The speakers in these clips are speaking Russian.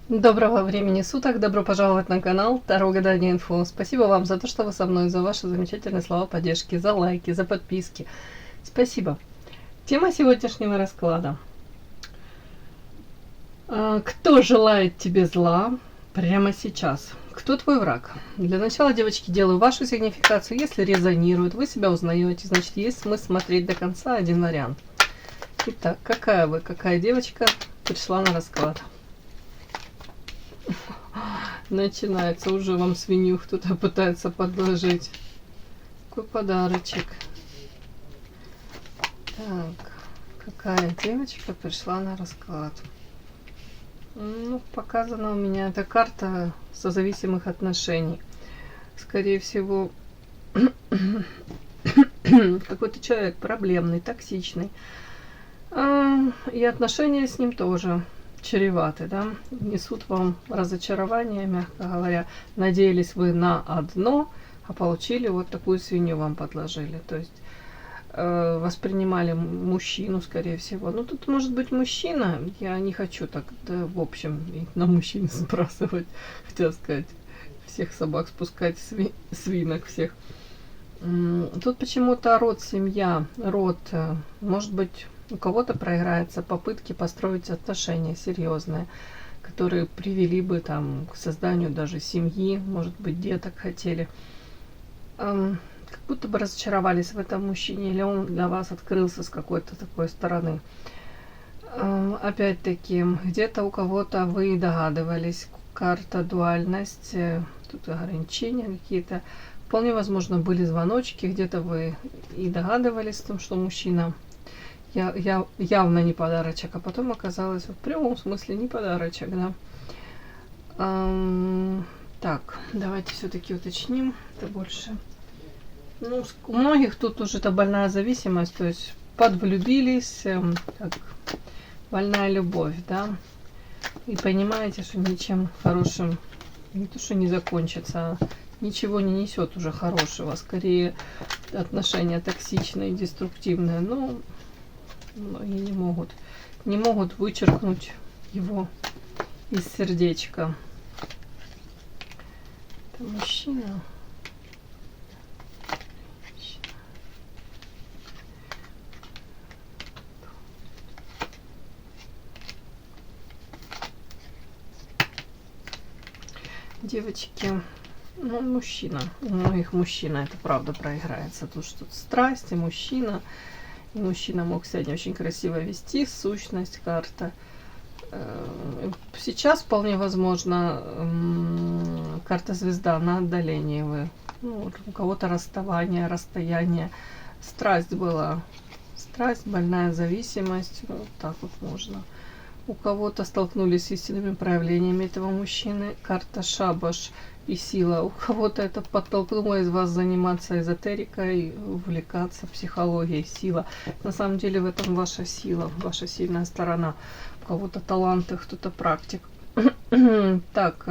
Доброго времени суток, добро пожаловать на канал Таро Гадание Инфо. Спасибо вам за то, что вы со мной, за ваши замечательные слова поддержки, за лайки, за подписки. Спасибо. Тема сегодняшнего расклада. Кто желает тебе зла прямо сейчас? Кто твой враг? Для начала, девочки, делаю вашу сигнификацию. Если резонирует, вы себя узнаете, значит, есть смысл смотреть до конца один вариант. Итак, какая девочка пришла на расклад? Начинается, уже вам свинью кто-то пытается подложить. Какой подарочек. Так, какая девочка пришла на расклад? Ну, показана у меня эта карта созависимых отношений. Скорее всего, какой-то человек проблемный, токсичный. И отношения с ним тоже чреваты, да, несут вам разочарование, мягко говоря. Надеялись вы на одно, а получили вот такую свинью, вам подложили. То есть воспринимали мужчину, скорее всего. Ну, тут может быть мужчина, я не хочу так, да, в общем, на мужчин сбрасывать, хотела сказать, всех собак спускать, свинок всех. Тут почему-то род, семья, род, может быть, у кого-то проиграются попытки построить отношения серьезные, которые привели бы там к созданию даже семьи, может быть, деток хотели. Как будто бы разочаровались в этом мужчине, или он для вас открылся с какой-то такой стороны. Опять-таки, где-то у кого-то вы догадывались, карта дуальность, тут ограничения какие-то. Вполне возможно, были звоночки, где-то вы и догадывались о том, что мужчина явно не подарочек, а потом оказалось в прямом смысле не подарочек, да. Так, давайте все-таки уточним это больше. Ну, у многих тут уже это больная зависимость, то есть подвлюбились, как больная любовь, да. И понимаете, что ничем хорошим не то, что не закончится, ничего не несет уже хорошего, скорее отношения токсичные, деструктивные, но многие не могут вычеркнуть его из сердечка. Это мужчина. Девочки, ну, мужчина. У многих мужчина, это правда проиграется. Тут что-то страсть и мужчина. И мужчина мог сегодня очень красиво вести, сущность, карта. Сейчас вполне возможно карта звезда на отдалении вы. Ну, у кого-то расставание, расстояние. Страсть была. Страсть, больная зависимость. Вот так вот можно. У кого-то столкнулись с истинными проявлениями этого мужчины. Карта шабаш и сила. У кого-то это подтолкнуло из вас заниматься эзотерикой, увлекаться психологией, сила. На самом деле в этом ваша сила, ваша сильная сторона. У кого-то таланты, кто-то практик. Так,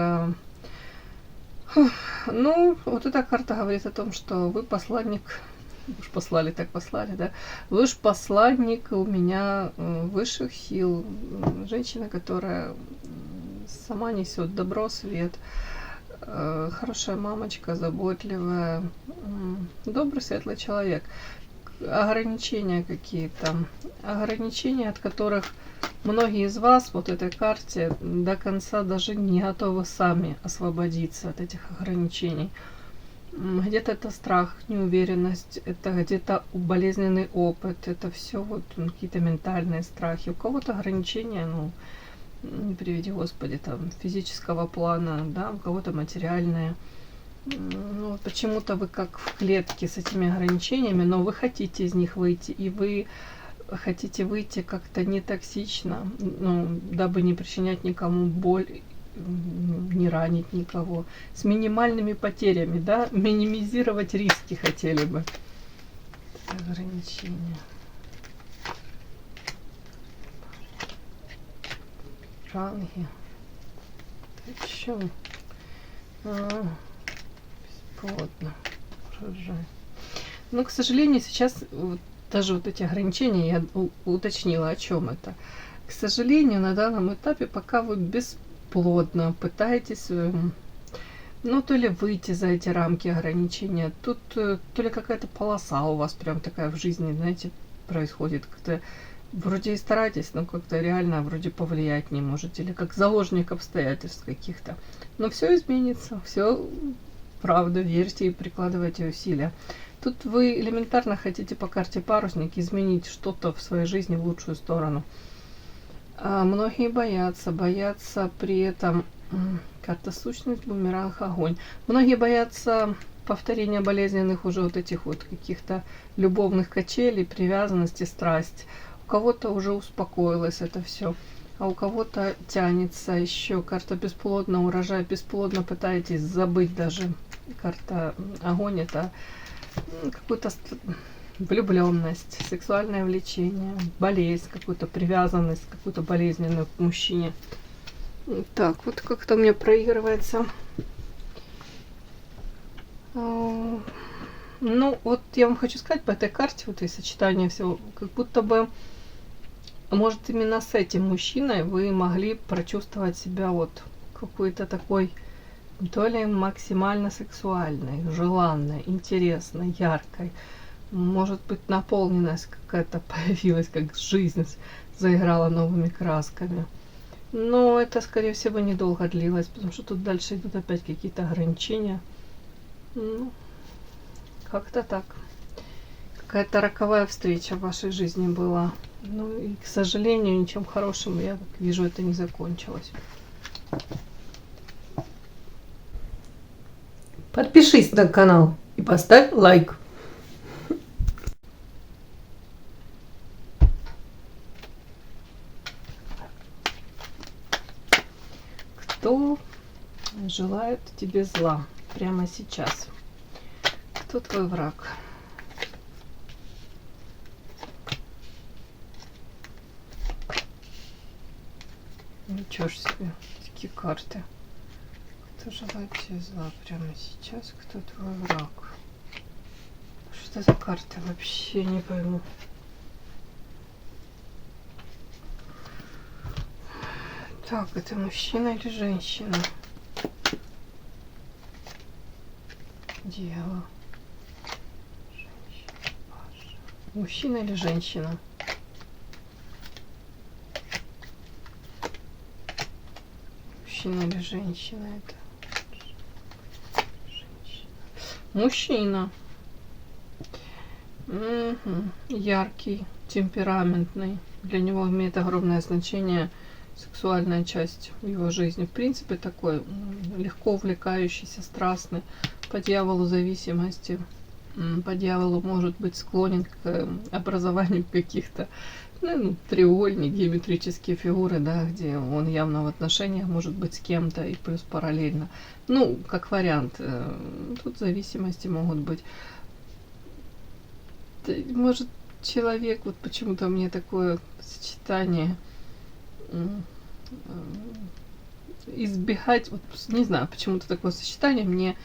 ну, вот эта карта говорит о том, что вы посланник. Уж послали, так послали, да. Вы ж посланник у меня высших сил. Женщина, которая сама несет добро, свет. Хорошая мамочка, заботливая. Добрый, светлый человек. Ограничения какие-то. Ограничения, от которых многие из вас вот этой карте до конца даже не готовы сами освободиться от этих ограничений. Где-то это страх, неуверенность, это где-то болезненный опыт, это все вот какие-то ментальные страхи. У кого-то ограничения, ну, не приведи Господи, там, физического плана, да, у кого-то материальные. Ну, почему-то вы как в клетке с этими ограничениями, но вы хотите из них выйти, и вы хотите выйти как-то не токсично, ну, дабы не причинять никому боль, не ранить никого, с минимальными потерями, да, минимизировать риски хотели бы. Ограничения. Ранги. Еще. Бесплодно. Урожай. Но, к сожалению, сейчас вот, даже вот эти ограничения, я уточнила, о чем это. К сожалению, на данном этапе пока вы бесплодно пытаетесь, ну, то ли выйти за эти рамки ограничения, тут то ли какая-то полоса у вас прям такая в жизни, знаете, происходит, как-то вроде и стараетесь, но как-то реально вроде повлиять не можете, или как заложник обстоятельств каких-то. Но все изменится, все правда, верьте и прикладывайте усилия. Тут вы элементарно хотите по карте парусник изменить что-то в своей жизни в лучшую сторону. А многие боятся при этом карта сущность, бумеранг, огонь. Многие боятся повторения болезненных уже вот этих вот каких-то любовных качелей, привязанности, страсть. У кого-то уже успокоилось это все, а у кого-то тянется еще карта бесплодно, урожай бесплодно, пытаетесь забыть даже. Карта огонь это какую-то влюбленность, сексуальное влечение, болезнь, какую-то привязанность, какую-то болезненную к мужчине. Так, вот как-то у меня проигрывается. Ну, вот я вам хочу сказать, по этой карте, вот и сочетание всего, как будто бы, может, именно с этим мужчиной вы могли прочувствовать себя вот какой-то такой, то ли максимально сексуальной, желанной, интересной, яркой. Может быть, наполненность какая-то появилась, как жизнь заиграла новыми красками. Но это, скорее всего, недолго длилось, потому что тут дальше идут опять какие-то ограничения. Ну, как-то так. Какая-то роковая встреча в вашей жизни была. Ну и, к сожалению, ничем хорошим, я как вижу, это не закончилось. Подпишись на канал и поставь лайк. Кто желает тебе зла прямо сейчас? Кто твой враг? Ничего ж себе, такие карты. Кто желает тебе зла прямо сейчас? Кто твой враг? Что это за карты? Вообще не пойму. Так, это мужчина или женщина? Дело. Женщина, Паша. Мужчина или женщина? Мужчина или женщина это? Женщина. Мужчина. Угу. Яркий, темпераментный. Для него имеет огромное значение сексуальная часть в его жизни. В принципе, такой легко увлекающийся, страстный, по дьяволу зависимости. По дьяволу может быть склонен к образованию каких-то треугольник, геометрические фигуры, да, где он явно в отношениях может быть с кем-то и плюс параллельно. Ну, как вариант, тут зависимости могут быть. Может, человек, вот почему-то мне такое сочетание избегать, вот не знаю, почему-то такое сочетание, мне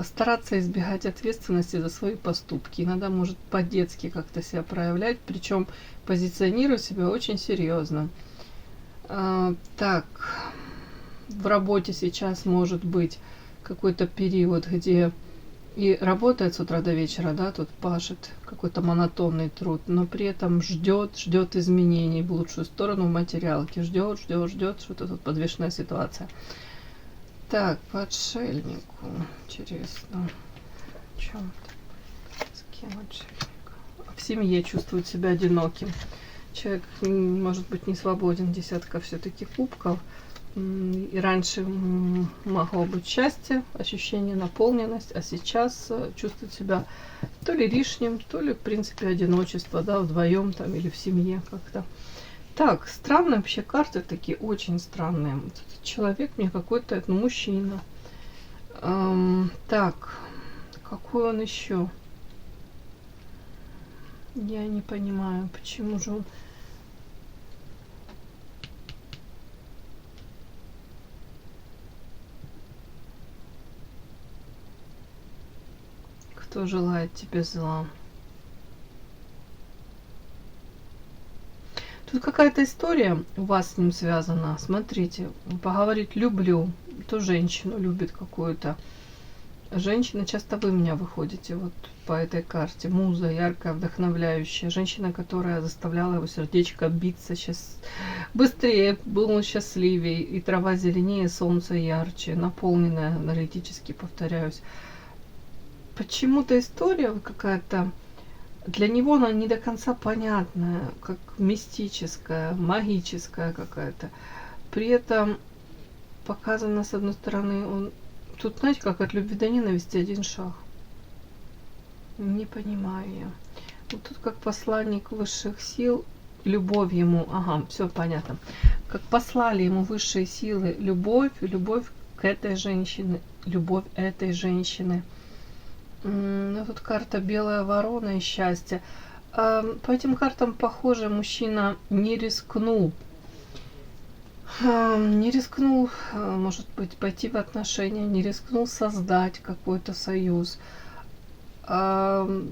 стараться избегать ответственности за свои поступки. Иногда может по-детски как-то себя проявлять, причем позиционирует себя очень серьезно. Так, в работе сейчас может быть какой-то период, где и работает с утра до вечера, да, тут пашет какой-то монотонный труд, но при этом ждет изменений в лучшую сторону в материалке, ждет, что-то тут подвешенная ситуация. Так, по отшельнику, интересно, о чем с кем отшельник? В семье чувствует себя одиноким. Человек может быть не свободен, десятка все-таки кубков. И раньше могло быть счастье, ощущение наполненность, а сейчас чувствует себя то ли лишним, то ли в принципе одиночество, да, вдвоем там или в семье как-то. Так, странные вообще карты такие, очень странные. Вот этот человек мне какой-то, мужчина. Так, какой он еще? Я не понимаю, почему же он... Кто желает тебе зла? Тут какая-то история у вас с ним связана. Смотрите, поговорить люблю, то женщину любит какую-то. Женщина, часто вы меня выходите вот по этой карте. Муза яркая, вдохновляющая. Женщина, которая заставляла его сердечко биться. Сейчас быстрее, был он счастливее. И трава зеленее, солнце ярче. Наполненная, аналитически повторяюсь. Почему-то история какая-то для него она не до конца понятная, как мистическая, магическая какая-то. При этом показано, с одной стороны, он... Тут, знаете, как от любви до ненависти один шаг. Не понимаю я. Вот тут как посланник высших сил, любовь ему, ага, все понятно. Как послали ему высшие силы любовь, любовь к этой женщине, любовь этой женщины. Ну, тут карта белая ворона и счастье. По этим картам, похоже, мужчина не рискнул. Не рискнул, может быть, пойти в отношения, не рискнул создать какой-то союз.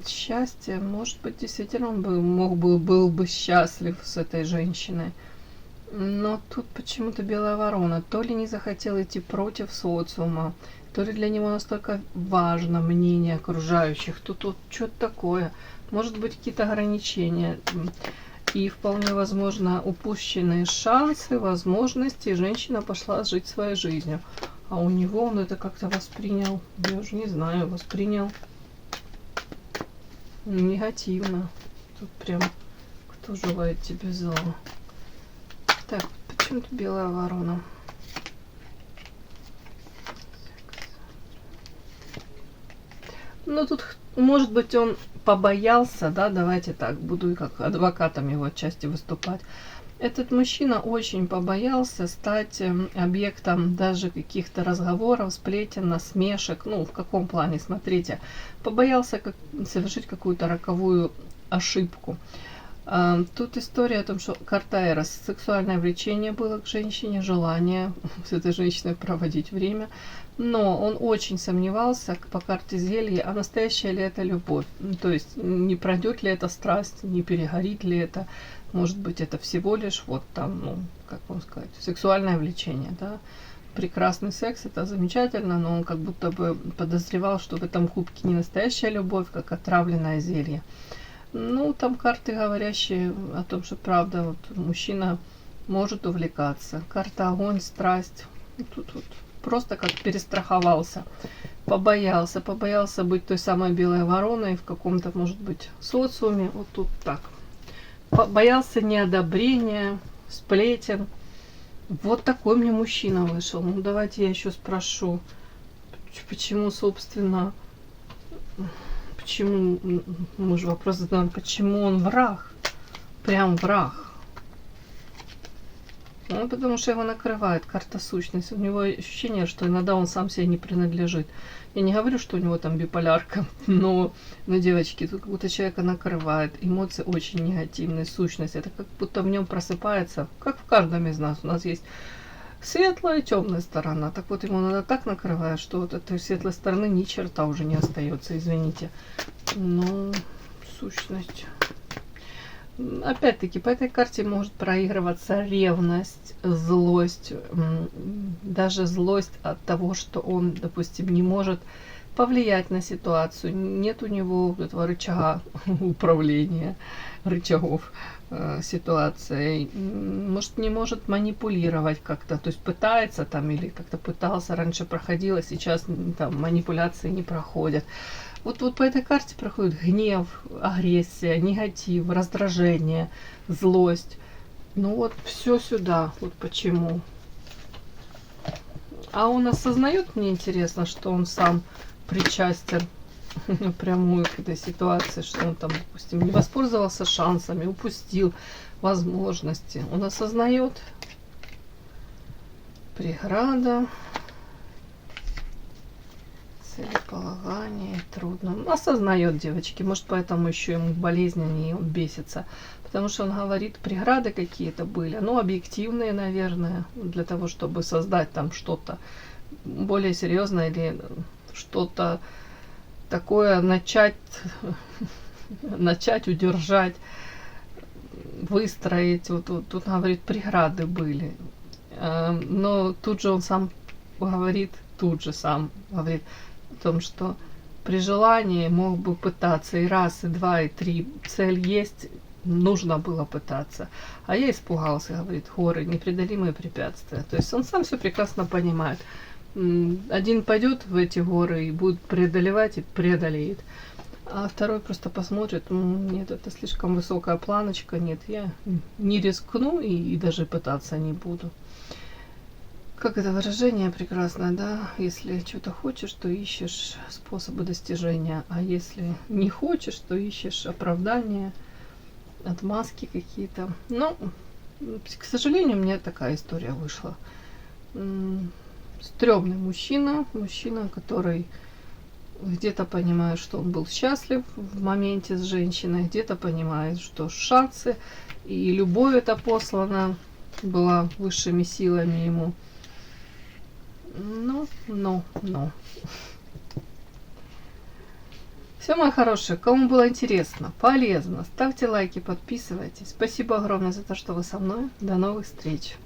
Счастье, может быть, действительно он был бы счастлив с этой женщиной. Но тут почему-то белая ворона то ли не захотел идти против социума, то ли для него настолько важно мнение окружающих. Тут вот что-то такое. Может быть, какие-то ограничения. И вполне возможно упущенные шансы, возможности. И женщина пошла жить своей жизнью. А у него он это как-то воспринял, я уже не знаю, воспринял негативно. Тут прям кто желает тебе зла. Так, почему-то белая ворона. Ну, тут, может быть, он побоялся, да, давайте так, буду как адвокатом его отчасти выступать. Этот мужчина очень побоялся стать объектом даже каких-то разговоров, сплетен, насмешек. Ну, в каком плане, смотрите. Побоялся совершить какую-то роковую ошибку. Тут история о том, что карта Эрос, сексуальное влечение было к женщине, желание с этой женщиной проводить время. Но он очень сомневался по карте зелья, а настоящая ли это любовь. То есть не пройдет ли эта страсть, не перегорит ли это. Может быть, это всего лишь вот там, ну, как вам сказать, сексуальное влечение, да. Прекрасный секс, это замечательно, но он как будто бы подозревал, что в этом кубке не настоящая любовь, как отравленное зелье. Ну, там карты, говорящие о том, что правда, вот мужчина может увлекаться. Карта огонь, страсть. Тут вот просто как перестраховался. Побоялся быть той самой белой вороной в каком-то, может быть, социуме. Вот тут так. Боялся неодобрения, сплетен. Вот такой мне мужчина вышел. Ну, давайте я еще спрошу, почему, собственно... Почему, мы же вопрос задаем, почему он враг? Прям враг. Ну, потому что его накрывает карта сущность. У него ощущение, что иногда он сам себе не принадлежит. Я не говорю, что у него там биполярка, но девочки, тут как будто человека накрывает. Эмоции очень негативные, сущность. Это как будто в нем просыпается, как в каждом из нас. У нас есть светлая и темная сторона. Так вот, ему надо так накрывать, что вот этой светлой стороны ни черта уже не остается, извините. Ну, сущность. Опять-таки, по этой карте может проигрываться ревность, злость, даже злость от того, что он, допустим, не может повлиять на ситуацию. Нет у него этого рычага управления, рычагов ситуацией. Может, не может манипулировать как-то, то есть пытается там или как-то пытался, раньше проходило, сейчас там манипуляции не проходят. Вот по этой карте проходит гнев, агрессия, негатив, раздражение, злость. Ну вот все сюда, вот почему. А он осознает, мне интересно, что он сам причастен напрямую к этой ситуации, что он там, допустим, не воспользовался шансами, упустил возможности. Он осознает. Преграда. Целеполагание трудно. Осознает, девочки. Может, поэтому еще ему болезненнее, он бесится. Потому что он говорит, преграды какие-то были. Ну, объективные, наверное, для того, чтобы создать там что-то более серьезное или что-то такое начать удержать. выстроить, вот тут, говорит, преграды были. Но тут же он сам говорит, о том, что при желании мог бы пытаться и раз, и два, и три. Цель есть, нужно было пытаться. А я испугался, говорит, горы, непреодолимые препятствия. То есть он сам все прекрасно понимает. Один пойдет в эти горы и будет преодолевать, и преодолеет. А второй просто посмотрит, нет, это слишком высокая планочка, нет, я не рискну и даже пытаться не буду. Как это выражение прекрасное, да? Если что-то хочешь, то ищешь способы достижения, а если не хочешь, то ищешь оправдания, отмазки какие-то. Ну, к сожалению, у меня такая история вышла. Стрёмный мужчина, который где-то понимает, что он был счастлив в моменте с женщиной, где-то понимает, что шансы и любовь эта послана была высшими силами ему. Но. Все, мои хорошие, кому было интересно, полезно, ставьте лайки, подписывайтесь. Спасибо огромное за то, что вы со мной. До новых встреч.